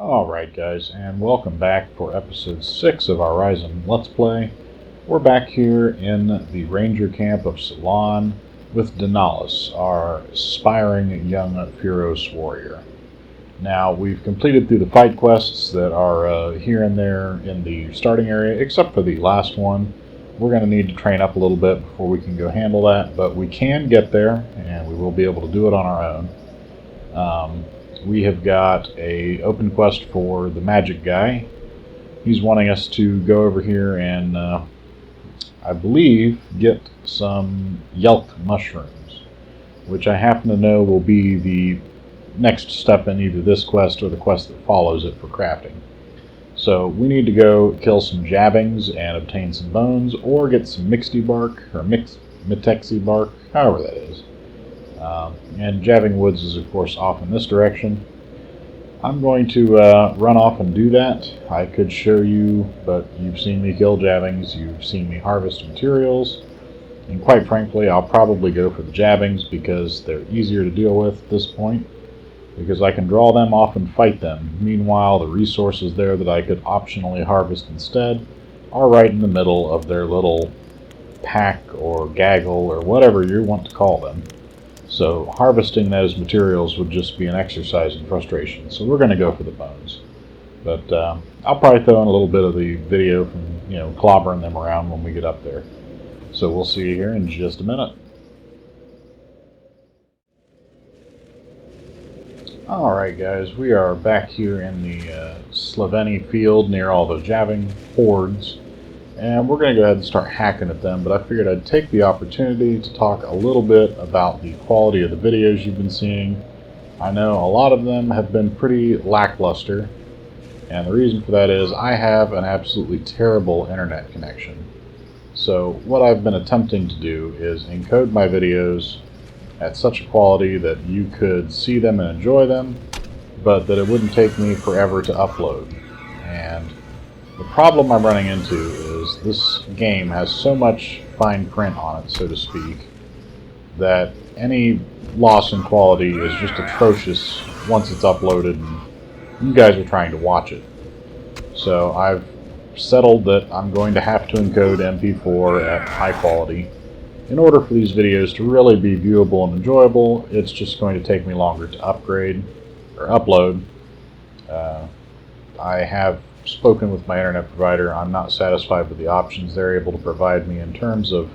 Alright guys, and welcome back for episode 6 of our Ryzom Let's Play. We're back here in the ranger camp of Salon with Denalis, our aspiring young Furos warrior. Now, we've completed through the fight quests that are here and there in the starting area, except for the last one. We're going to need to train up a little bit before we can go handle that, but we can get there, and we will be able to do it on our own. We have got a open quest for the magic guy. He's wanting us to go over here and, I believe, get some Yelk mushrooms, which I happen to know will be the next step in either this quest or the quest that follows it for crafting. So we need to go kill some jabbings and obtain some bones, or get some mixty bark, or mitexi bark, however that is. And Jabbing Woods is, of course, off in this direction. I'm going to run off and do that. I could show you, but you've seen me kill jabbings, you've seen me harvest materials, and quite frankly, I'll probably go for the jabbings because they're easier to deal with at this point, because I can draw them off and fight them. Meanwhile, the resources there that I could optionally harvest instead are right in the middle of their little pack or gaggle or whatever you want to call them. So harvesting those materials would just be an exercise in frustration. So we're going to go for the bones. But I'll probably throw in a little bit of the video from, clobbering them around when we get up there. So we'll see you here in just a minute. Alright guys, we are back here in the Sloveni field near all the jabbing hordes. And we're going to go ahead and start hacking at them, but I figured I'd take the opportunity to talk a little bit about the quality of the videos you've been seeing. I know a lot of them have been pretty lackluster, and the reason for that is I have an absolutely terrible internet connection. So what I've been attempting to do is encode my videos at such a quality that you could see them and enjoy them, but that it wouldn't take me forever to upload. And the problem I'm running into is this game has so much fine print on it, so to speak, that any loss in quality is just atrocious once it's uploaded and you guys are trying to watch it. So I've settled that I'm going to have to encode MP4 at high quality. In order for these videos to really be viewable and enjoyable, it's just going to take me longer to upgrade or upload. I have spoken with my internet provider. I'm not satisfied with the options they're able to provide me in terms of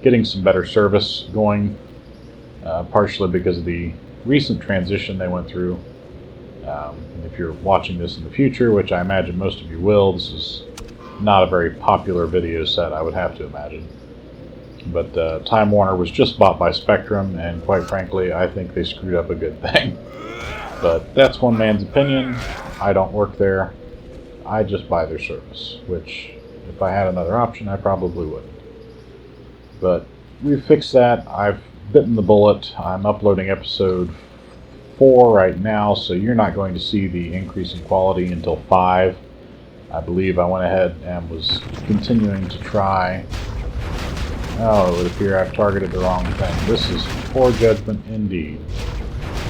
getting some better service going, partially because of the recent transition they went through. And if you're watching this in the future, which I imagine most of you will, this is not a very popular video set, I would have to imagine. But Time Warner was just bought by Spectrum, and quite frankly, I think they screwed up a good thing. But that's one man's opinion. I don't work there. I just buy their service, which, if I had another option, I probably wouldn't. But we've fixed that. I've bitten the bullet. I'm uploading episode 4 right now, so you're not going to see the increase in quality until 5. I believe I went ahead and was continuing to try. Oh, it would appear I've targeted the wrong thing. This is poor judgment indeed.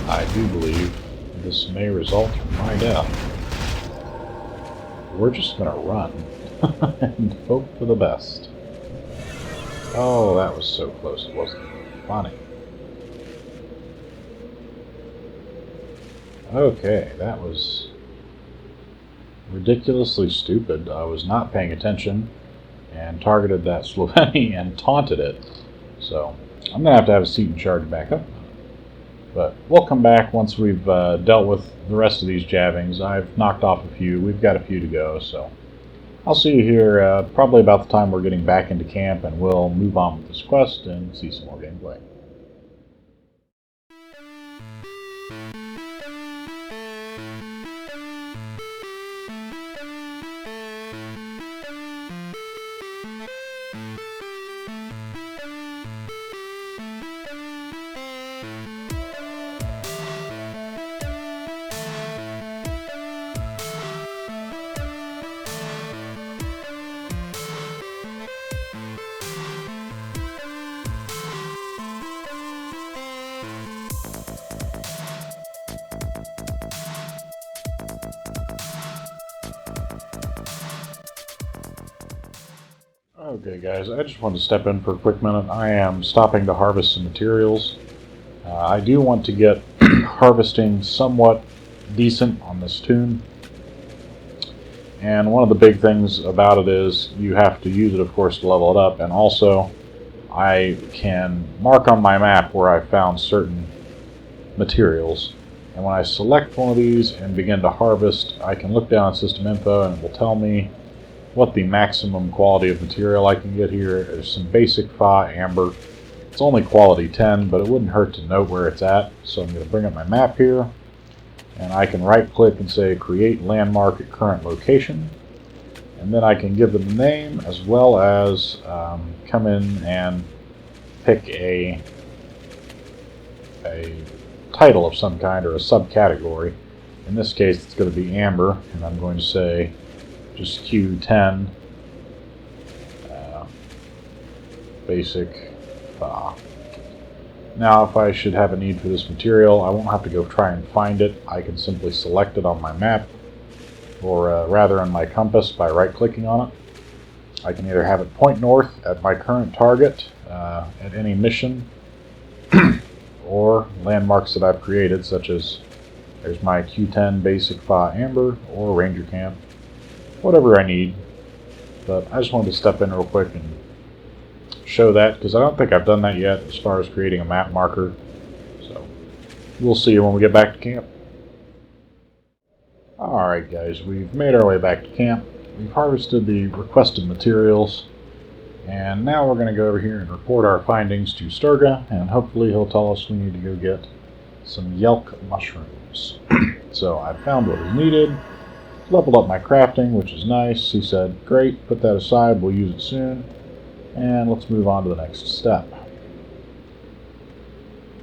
I do believe this may result in my death. We're just going to run and hope for the best. Oh, that was so close, it wasn't funny. Okay, that was ridiculously stupid. I was not paying attention and targeted that Sloveni and taunted it. So, I'm going to have a seat and charge back up. But we'll come back once we've dealt with the rest of these jabbings. I've knocked off a few. We've got a few to go, so I'll see you here probably about the time we're getting back into camp, and we'll move on with this quest and see some more gameplay. Okay guys, I just wanted to step in for a quick minute. I am stopping to harvest some materials. I do want to get harvesting somewhat decent on this tune. And one of the big things about it is you have to use it, of course, to level it up. And also, I can mark on my map where I found certain materials. And when I select one of these and begin to harvest, I can look down at system info and it will tell me what the maximum quality of material I can get here. There's some basic Fa amber. It's only quality 10, but it wouldn't hurt to note where it's at. So I'm going to bring up my map here, and I can right click and say create landmark at current location. And then I can give them a name as well as come in and pick a title of some kind or a subcategory. In this case it's going to be amber, and I'm going to say just Q10 basic Fa. Now if I should have a need for this material, I won't have to go try and find it. I can simply select it on my map, or rather on my compass, by right clicking on it. I can either have it point north at my current target at any mission or landmarks that I've created, such as there's my Q10 basic Fa amber or ranger camp, whatever I need. But I just wanted to step in real quick and show that, because I don't think I've done that yet as far as creating a map marker. So we'll see when we get back to camp. Alright guys, we've made our way back to camp. We've harvested the requested materials, and now we're going to go over here and report our findings to Sturga, and hopefully he'll tell us we need to go get some yelk mushrooms. So I found what was needed, leveled up my crafting, which is nice. He said, great, put that aside, we'll use it soon. And let's move on to the next step,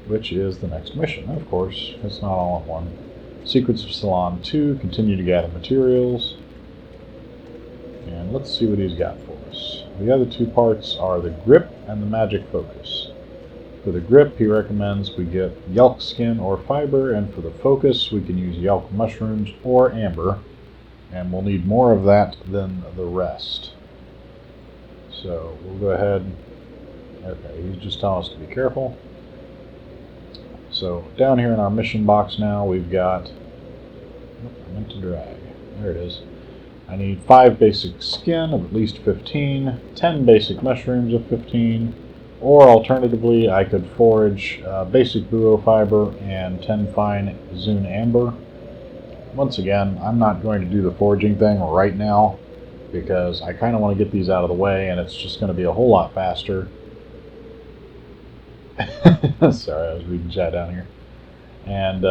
which is the next mission. Of course, it's not all in one. Ruins of Salon 2, continue to gather materials. And let's see what he's got for us. The other two parts are the grip and the magic focus. For the grip, he recommends we get yelk skin or fiber, and for the focus, we can use yelk mushrooms or amber, and we'll need more of that than the rest. So we'll go ahead. Okay, he's just telling us to be careful. So down here in our mission box now, we've got, I meant to drag, there it is. I need 5 basic skin of at least 15, 10 basic mushrooms of 15, or alternatively I could forage basic buo fiber and 10 fine zune amber. Once again, I'm not going to do the foraging thing right now, because I kind of want to get these out of the way, and it's just going to be a whole lot faster. Sorry, I was reading chat down here. And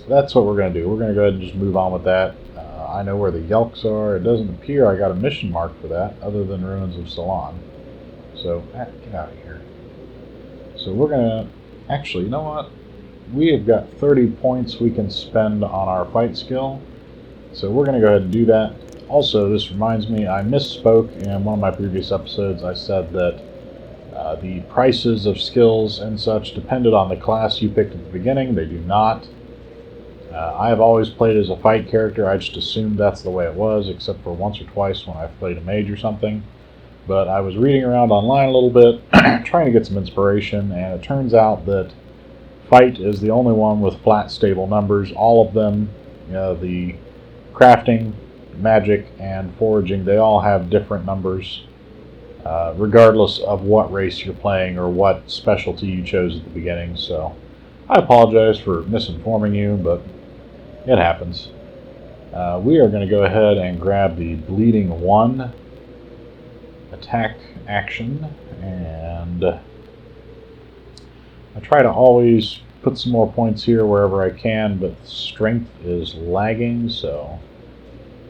that's what we're going to do. We're going to go ahead and just move on with that. I know where the yelks are. It doesn't appear I got a mission mark for that, other than Ruins of Salon. So, get out of here. So we're going to, actually, you know what? We have got 30 points we can spend on our fight skill. So we're going to go ahead and do that. Also, this reminds me, I misspoke in one of my previous episodes. I said that the prices of skills and such depended on the class you picked at the beginning. They do not. I have always played as a fight character. I just assumed that's the way it was, except for once or twice when I've played a mage or something. But I was reading around online a little bit, trying to get some inspiration, and it turns out that fight is the only one with flat, stable numbers. All of them, the crafting, magic, and foraging, they all have different numbers, regardless of what race you're playing or what specialty you chose at the beginning. So I apologize for misinforming you, but it happens. We are going to go ahead and grab the Bleeding 1 attack action, and I try to always put some more points here wherever I can, but strength is lagging, so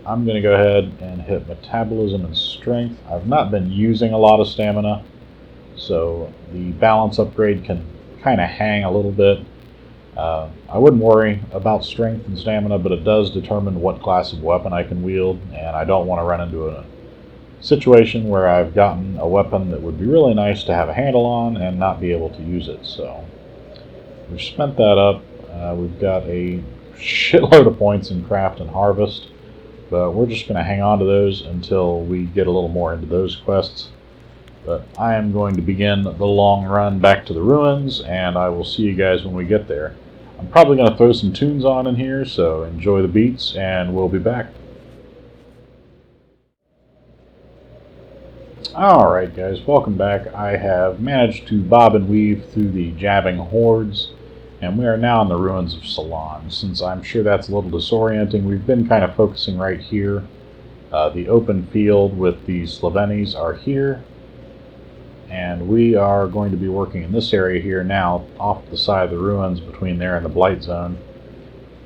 I'm going to go ahead and hit metabolism and strength. I've not been using a lot of stamina, so the balance upgrade can kind of hang a little bit. I wouldn't worry about strength and stamina, but it does determine what class of weapon I can wield, and I don't want to run into a situation where I've gotten a weapon that would be really nice to have a handle on and not be able to use it. So we've spent that up. We've got a shitload of points in craft and harvest. but we're just going to hang on to those until we get a little more into those quests. But I am going to begin the long run back to the ruins, and I will see you guys when we get there. I'm probably going to throw some tunes on in here, so enjoy the beats, and we'll be back. Alright guys, welcome back. I have managed to bob and weave through the jabbing hordes, and we are now in the Ruins of Salon. Since I'm sure that's a little disorienting, we've been kind of focusing right here. The open field with the Slovenes are here, and we are going to be working in this area here now, off the side of the ruins between there and the Blight Zone.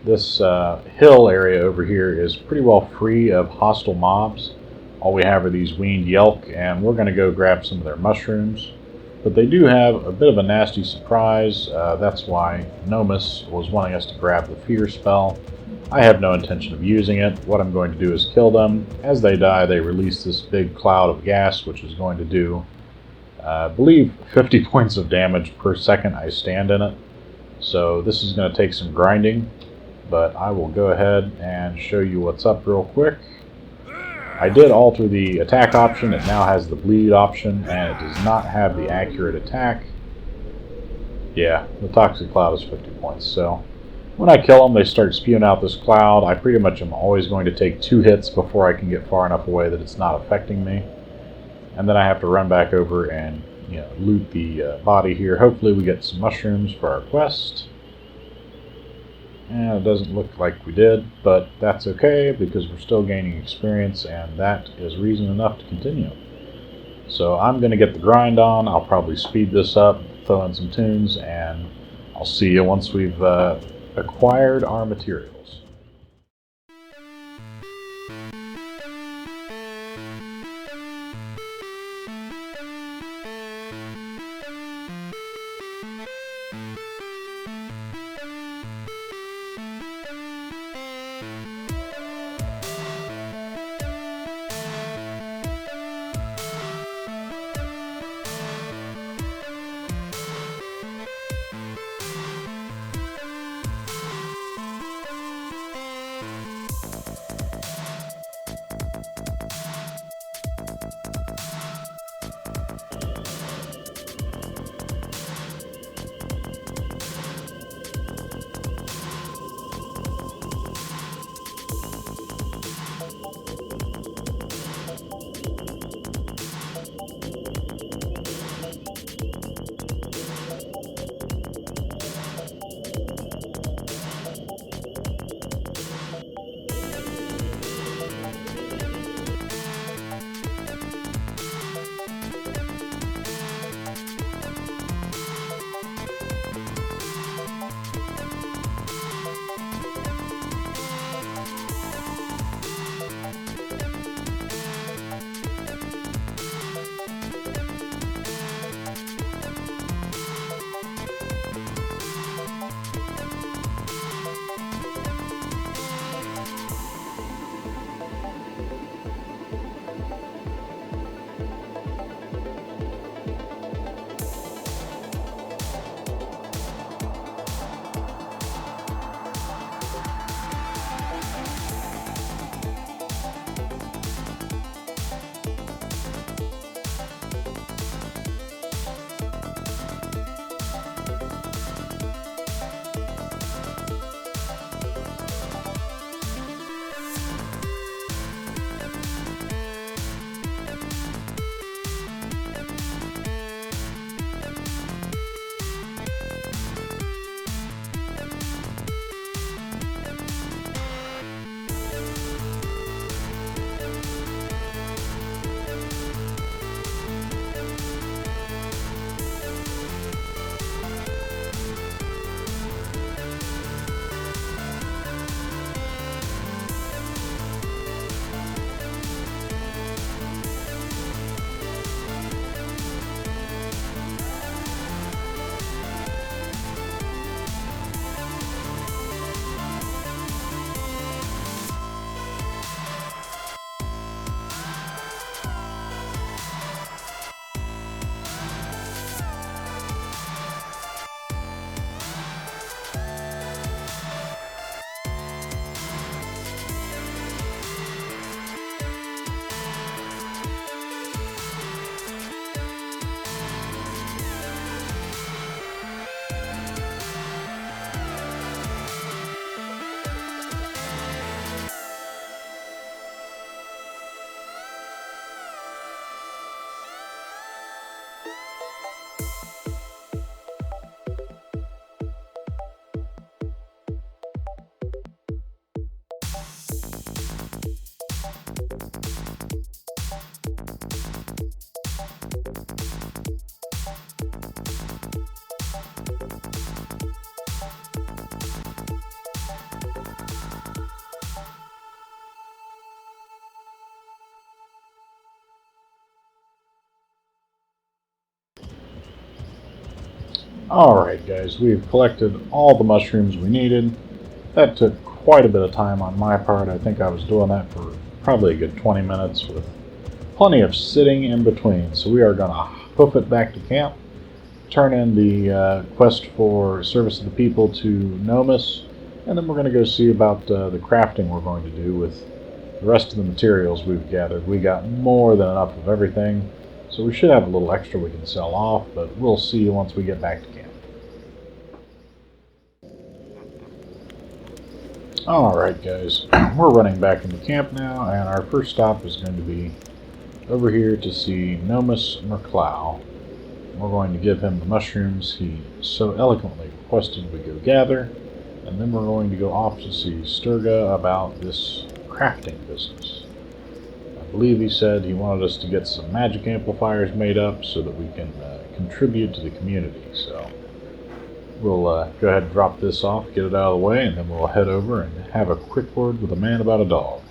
This hill area over here is pretty well free of hostile mobs. All we have are these weaned Yelk, and we're going to go grab some of their mushrooms. But they do have a bit of a nasty surprise. That's why Nomis was wanting us to grab the fear spell. I have no intention of using it. What I'm going to do is kill them. As they die, they release this big cloud of gas, which is going to do, I believe, 50 points of damage per second I stand in it. So this is going to take some grinding, but I will go ahead and show you what's up real quick. I did alter the attack option. It now has the bleed option, and it does not have the accurate attack. Yeah, the toxic cloud is 50 points. So when I kill them, they start spewing out this cloud. I pretty much am always going to take 2 hits before I can get far enough away that it's not affecting me. And then I have to run back over and loot the body here. Hopefully we get some mushrooms for our quest. And it doesn't look like we did, but that's okay because we're still gaining experience, and that is reason enough to continue. So I'm going to get the grind on. I'll probably speed this up, throw in some tunes, and I'll see you once we've acquired our materials. Alright guys, we've collected all the mushrooms we needed. That took quite a bit of time on my part. I think I was doing that for probably a good 20 minutes with plenty of sitting in between. So we are going to hoof it back to camp, turn in the quest for Service of the People to Nomis, and then we're going to go see about the crafting we're going to do with the rest of the materials we've gathered. We got more than enough of everything, so we should have a little extra we can sell off, but we'll see once we get back to camp. Alright guys, we're running back into camp now, and our first stop is going to be over here to see Nomis McLeod. We're going to give him the mushrooms he so eloquently requested we go gather, and then we're going to go off to see Sturga about this crafting business. I believe he said he wanted us to get some magic amplifiers made up so that we can contribute to the community, so we'll go ahead and drop this off, get it out of the way, and then we'll head over and have a quick word with a man about a dog.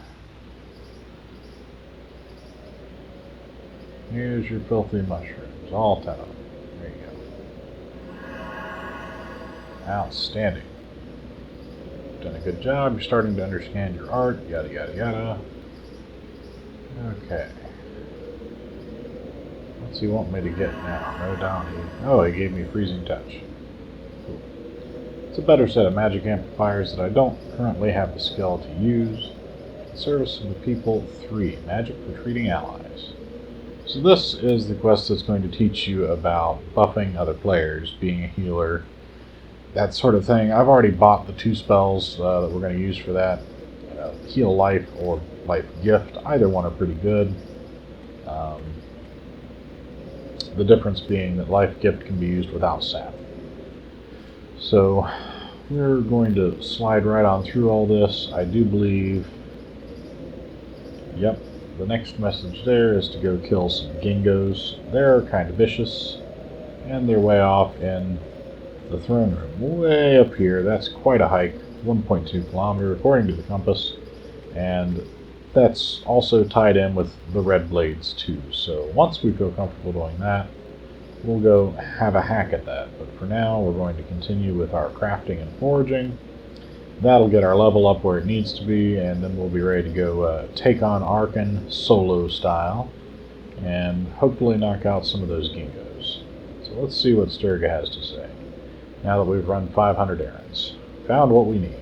Here's your filthy mushrooms, all 10 of them. There you go. Outstanding. Done a good job. You're starting to understand your art, yada yada yada. Okay. What's he want me to get now? No down here. Oh, he gave me freezing touch. Cool. It's a better set of magic amplifiers that I don't currently have the skill to use. Service of the People 3. Magic for treating allies. So this is the quest that's going to teach you about buffing other players, being a healer, that sort of thing. I've already bought the 2 spells that we're going to use for that. Heal Life or Life Gift. Either one are pretty good. The difference being that Life Gift can be used without sap. So we're going to slide right on through all this. I do believe, yep, the next message there is to go kill some gingos. They're kind of vicious, and they're way off in the throne room. Way up here, that's quite a hike, 1.2 kilometers according to the compass, and that's also tied in with the red blades too. So once we feel comfortable doing that, we'll go have a hack at that. But for now, we're going to continue with our crafting and foraging. That'll get our level up where it needs to be, and then we'll be ready to go take on Arkan solo style, and hopefully knock out some of those gingos. So let's see what Sturga has to say, now that we've run 500 errands. Found what we need.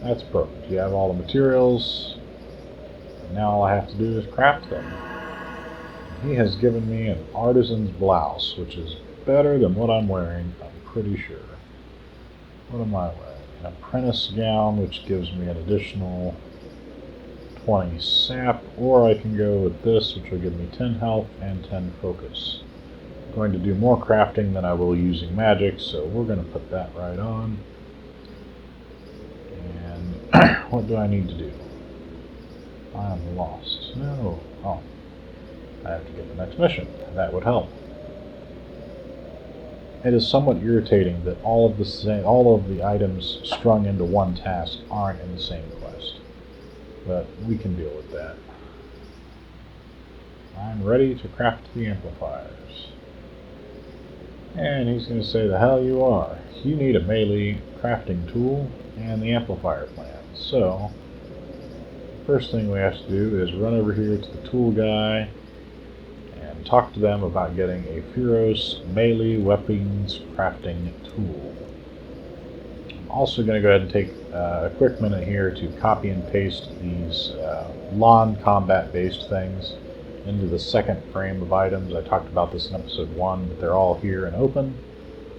That's perfect. You have all the materials, and now all I have to do is craft them. He has given me an artisan's blouse, which is better than what I'm wearing, I'm pretty sure. What am I wearing? An apprentice gown, which gives me an additional 20 sap, or I can go with this, which will give me 10 health and 10 focus. I'm going to do more crafting than I will using magic, so we're going to put that right on. And what do I need to do? I am lost. No. Oh. I have to get the next mission. That would help. It is somewhat irritating that all of the items strung into one task aren't in the same quest. But we can deal with that. I'm ready to craft the amplifiers. And he's going to say, the hell you are. You need a melee crafting tool and the amplifier plan. So, the first thing we have to do is run over here to the tool guy and talk to them about getting a Furos melee weapons crafting tool. I'm also going to go ahead and take a quick minute here to copy and paste these lawn combat based things into the second frame of items. I talked about this in episode 1, but they're all here and open.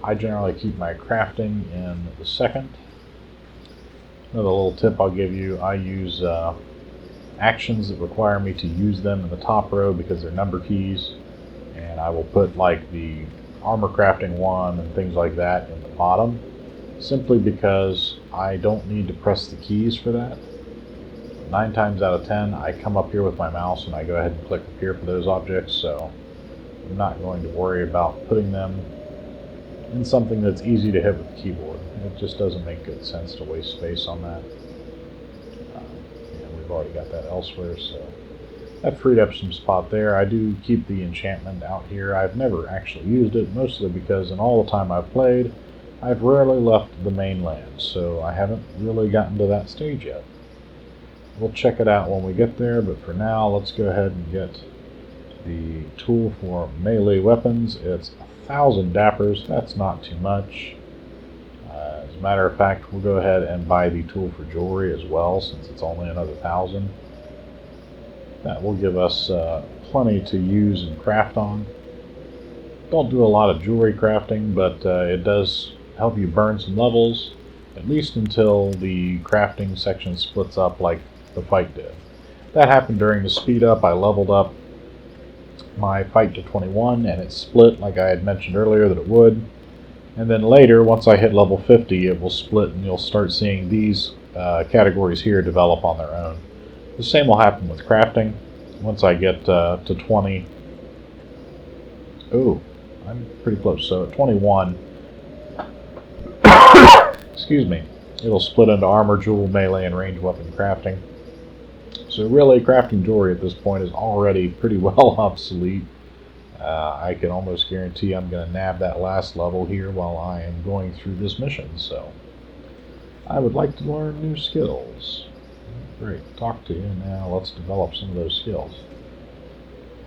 I generally keep my crafting in the second. Another little tip I'll give you, I use actions that require me to use them in the top row because they're number keys, and I will put like the armor crafting one and things like that in the bottom, simply because I don't need to press the keys for that. 9 times out of 10 I come up here with my mouse and I go ahead and click up here for those objects, so I'm not going to worry about putting them in something that's easy to hit with the keyboard. It just doesn't make good sense to waste space on that. We've already got that elsewhere, so That freed up some spot there. I do keep the enchantment out here. I've never actually used it, mostly because in all the time I've played, I've rarely left the mainland, so I haven't really gotten to that stage yet. We'll check it out when we get there, but for now, let's go ahead and get the tool for melee weapons. It's 1,000 dappers. That's not too much. As a matter of fact, we'll go ahead and buy the tool for jewelry as well, since it's only another 1,000. That will give us plenty to use and craft on. Don't do a lot of jewelry crafting, but it does help you burn some levels, at least until the crafting section splits up like the fight did. That happened during the speed up. I leveled up my fight to 21 and it split like I had mentioned earlier that it would. And then later, once I hit level 50, it will split and you'll start seeing these categories here develop on their own. The same will happen with crafting. Once I get to 20, oh, I'm pretty close. So at 21, excuse me, it'll split into armor, jewel, melee, and range weapon crafting. So really, crafting jewelry at this point is already pretty well obsolete. I can almost guarantee I'm going to nab that last level here while I am going through this mission. So I would like to learn new skills. Great, talk to you now. Let's develop some of those skills.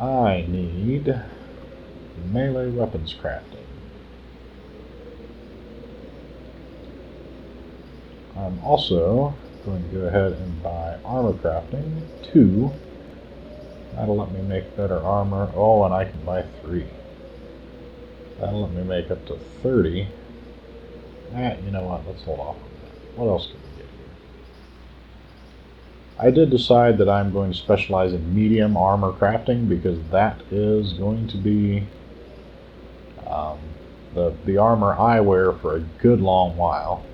I need melee weapons crafting. I'm also going to go ahead and buy armor crafting 2. That'll let me make better armor. Oh, and I can buy 3. That'll let me make up to 30. You know what? Let's hold off on that. What else can we get here? I did decide that I'm going to specialize in medium armor crafting because that is going to be the armor I wear for a good long while.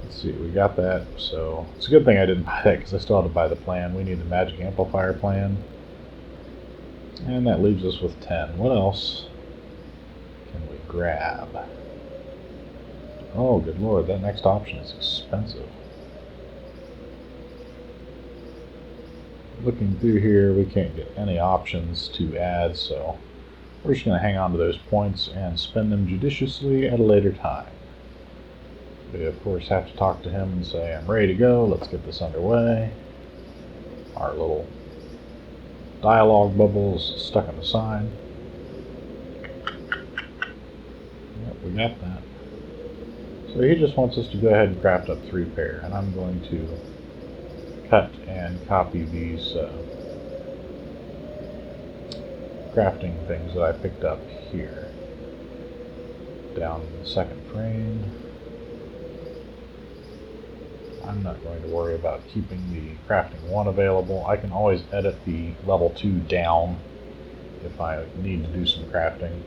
Let's see, we got that, so it's a good thing I didn't buy that because I still had to buy the plan. We need the magic amplifier plan. And that leaves us with 10. What else can we grab? Oh, good lord, that next option is expensive. Looking through here, we can't get any options to add, so we're just going to hang on to those points and spend them judiciously at a later time. We, of course, have to talk to him and say, I'm ready to go, let's get this underway. Our little dialogue bubble is stuck in the sign. Yep, we got that. So he just wants us to go ahead and craft up 3 pair, and I'm going to cut and copy these crafting things that I picked up here. Down in the second frame. I'm not going to worry about keeping the crafting 1 available. I can always edit the level 2 down if I need to do some crafting.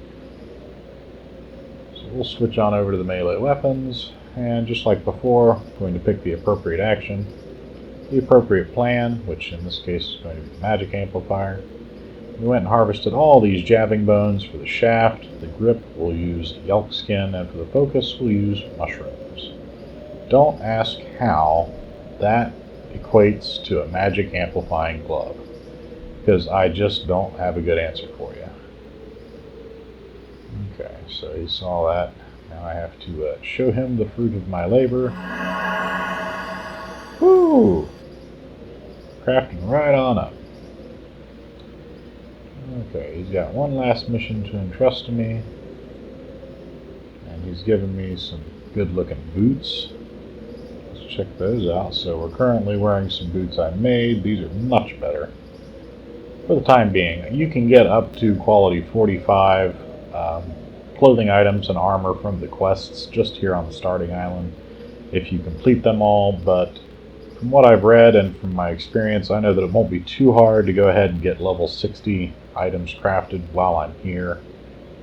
So we'll switch on over to the melee weapons, and just like before, I'm going to pick the appropriate action, the appropriate plan, which in this case is going to be the magic amplifier. We went and harvested all these jabbing bones for the shaft. The grip, we'll use elk skin, and for the focus, we'll use mushrooms. Don't ask how that equates to a magic amplifying glove, because I just don't have a good answer for you. Okay, so he saw that. Now I have to show him the fruit of my labor. Woo! Crafting right on up. Okay, he's got one last mission to entrust to me, and he's given me some good looking boots. Let's check those out. So we're currently wearing some boots I made. These are much better for the time being. You can get up to quality 45 clothing items and armor from the quests just here on the starting island if you complete them all, but from what I've read and from my experience, I know that it won't be too hard to go ahead and get level 60 items crafted while I'm here.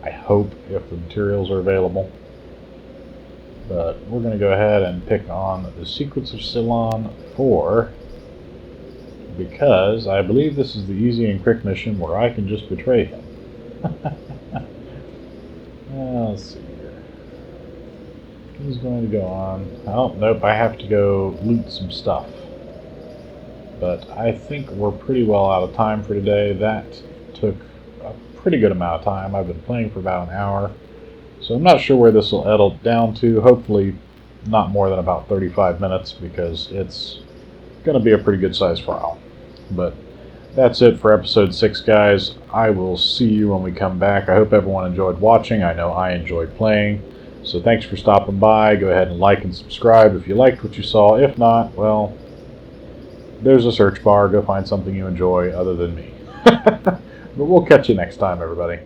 I hope, if the materials are available. But we're going to go ahead and pick on the Secrets of Salon 4, because I believe this is the easy and quick mission where I can just betray him. Let's see here. He's going to go on. Oh, nope, I have to go loot some stuff. But I think we're pretty well out of time for today. That took a pretty good amount of time. I've been playing for about an hour, so I'm not sure where this will edit down to. Hopefully not more than about 35 minutes, because it's going to be a pretty good size file. But that's it for episode 6, guys. I will see you when we come back. I hope everyone enjoyed watching. I know I enjoyed playing. So thanks for stopping by. Go ahead and like and subscribe if you liked what you saw. If not, well, there's a search bar. Go find something you enjoy other than me. But we'll catch you next time, everybody.